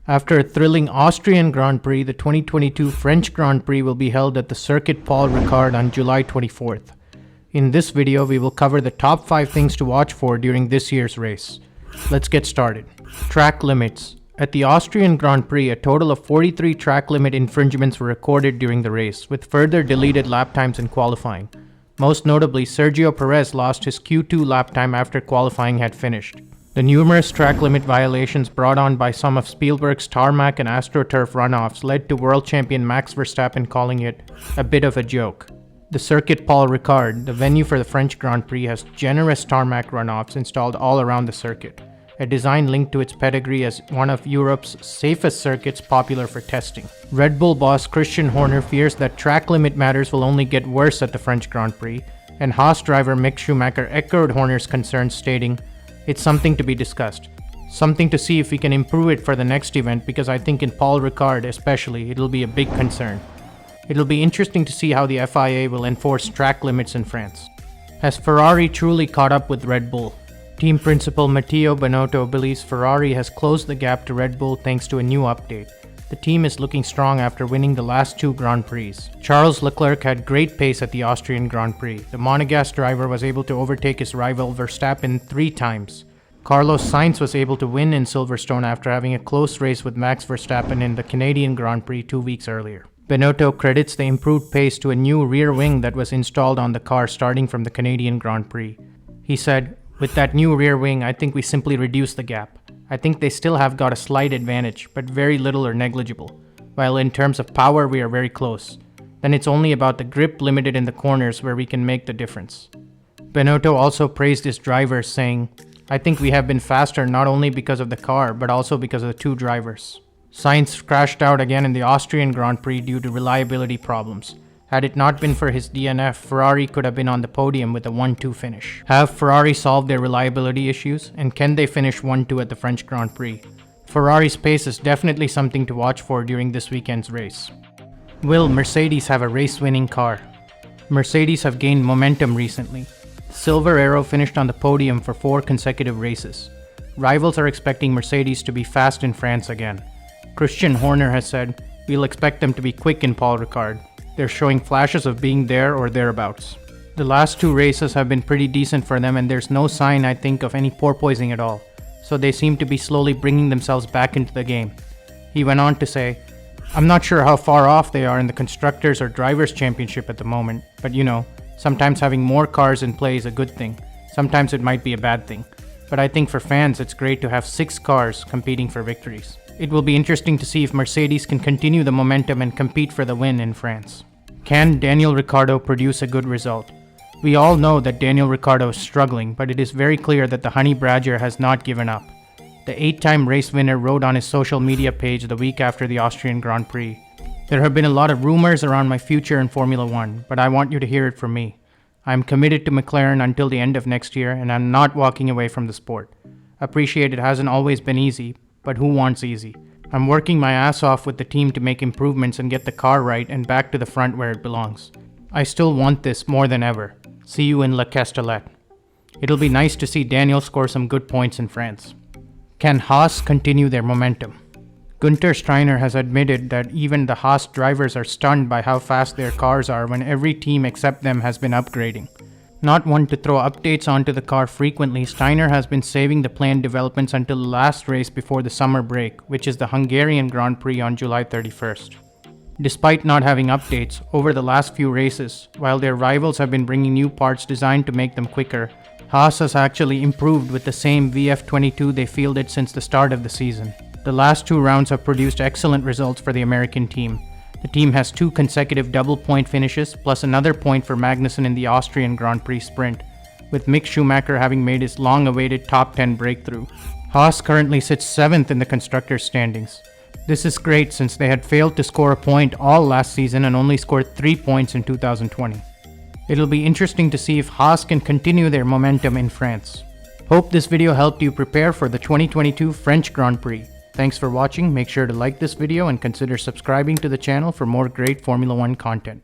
After a thrilling Austrian Grand Prix, the 2022 French Grand Prix will be held at the Circuit Paul Ricard on July 24th. In this video, we will cover the top 5 things to watch for during this year's race. Let's get started. Track limits. At the Austrian Grand Prix, a total of 43 track limit infringements were recorded during the race, with further deleted lap times in qualifying. Most notably, Sergio Perez lost his Q2 lap time after qualifying had finished. The numerous track limit violations brought on by some of Spielberg's tarmac and AstroTurf runoffs led to world champion Max Verstappen calling it a bit of a joke. The Circuit Paul Ricard, the venue for the French Grand Prix, has generous tarmac runoffs installed all around the circuit, a design linked to its pedigree as one of Europe's safest circuits popular for testing. Red Bull boss Christian Horner fears that track limit matters will only get worse at the French Grand Prix, and Haas driver Mick Schumacher echoed Horner's concerns, stating, "It's something to be discussed. Something to see if we can improve it for the next event, because I think in Paul Ricard especially, it'll be a big concern. It'll be interesting to see how the FIA will enforce track limits in France." Has Ferrari truly caught up with Red Bull? Team principal Matteo Binotto believes Ferrari has closed the gap to Red Bull thanks to a new update. The team is looking strong after winning the last 2 Grand Prix. Charles Leclerc had great pace at the Austrian Grand Prix. The Monegasque driver was able to overtake his rival Verstappen 3 times. Carlos Sainz was able to win in Silverstone after having a close race with Max Verstappen in the Canadian Grand Prix 2 weeks earlier. Binotto credits the improved pace to a new rear wing that was installed on the car starting from the Canadian Grand Prix. He said, "With that new rear wing, I think we simply reduced the gap. I think they still have got a slight advantage, but very little or negligible. While in terms of power, we are very close. Then it's only about the grip limited in the corners where we can make the difference." Binotto also praised his drivers, saying, "I think we have been faster not only because of the car, but also because of the 2 drivers." Sainz crashed out again in the Austrian Grand Prix due to reliability problems. Had it not been for his DNF, Ferrari could have been on the podium with a 1-2 finish. Have Ferrari solved their reliability issues, and can they finish 1-2 at the French Grand Prix? Ferrari's pace is definitely something to watch for during this weekend's race. Will Mercedes have a race-winning car? Mercedes have gained momentum recently. Silver Arrow finished on the podium for 4 consecutive races. Rivals are expecting Mercedes to be fast in France again. Christian Horner has said, "We'll expect them to be quick in Paul Ricard. They're showing flashes of being there or thereabouts." The last 2 races have been pretty decent for them, and there's no sign, I think, of any porpoising at all. So they seem to be slowly bringing themselves back into the game. He went on to say, "I'm not sure how far off they are in the Constructors or Drivers' Championship at the moment, but sometimes having more cars in play is a good thing. Sometimes it might be a bad thing. But I think for fans, it's great to have 6 cars competing for victories." It will be interesting to see if Mercedes can continue the momentum and compete for the win in France. Can Daniel Ricciardo produce a good result? We all know that Daniel Ricciardo is struggling, but it is very clear that the Honey Badger has not given up. The 8-time race winner wrote on his social media page the week after the Austrian Grand Prix, "There have been a lot of rumors around my future in Formula 1, but I want you to hear it from me. I am committed to McLaren until the end of next year, and I'm not walking away from the sport. Appreciate it hasn't always been easy, but who wants easy? I'm working my ass off with the team to make improvements and get the car right and back to the front where it belongs. I still want this more than ever. See you in La Castellette." It'll be nice to see Daniel score some good points in France. Can Haas continue their momentum? Günther Steiner has admitted that even the Haas drivers are stunned by how fast their cars are when every team except them has been upgrading. Not one to throw updates onto the car frequently, Steiner has been saving the planned developments until the last race before the summer break, which is the Hungarian Grand Prix on July 31st. Despite not having updates over the last few races, while their rivals have been bringing new parts designed to make them quicker, Haas has actually improved with the same VF22 they fielded since the start of the season. The last 2 rounds have produced excellent results for the American team. The team has 2 consecutive double-point finishes, plus another point for Magnussen in the Austrian Grand Prix sprint, with Mick Schumacher having made his long-awaited top 10 breakthrough. Haas currently sits 7th in the Constructors' standings. This is great since they had failed to score a point all last season and only scored 3 points in 2020. It'll be interesting to see if Haas can continue their momentum in France. Hope this video helped you prepare for the 2022 French Grand Prix. Thanks for watching. Make sure to like this video and consider subscribing to the channel for more great Formula 1 content.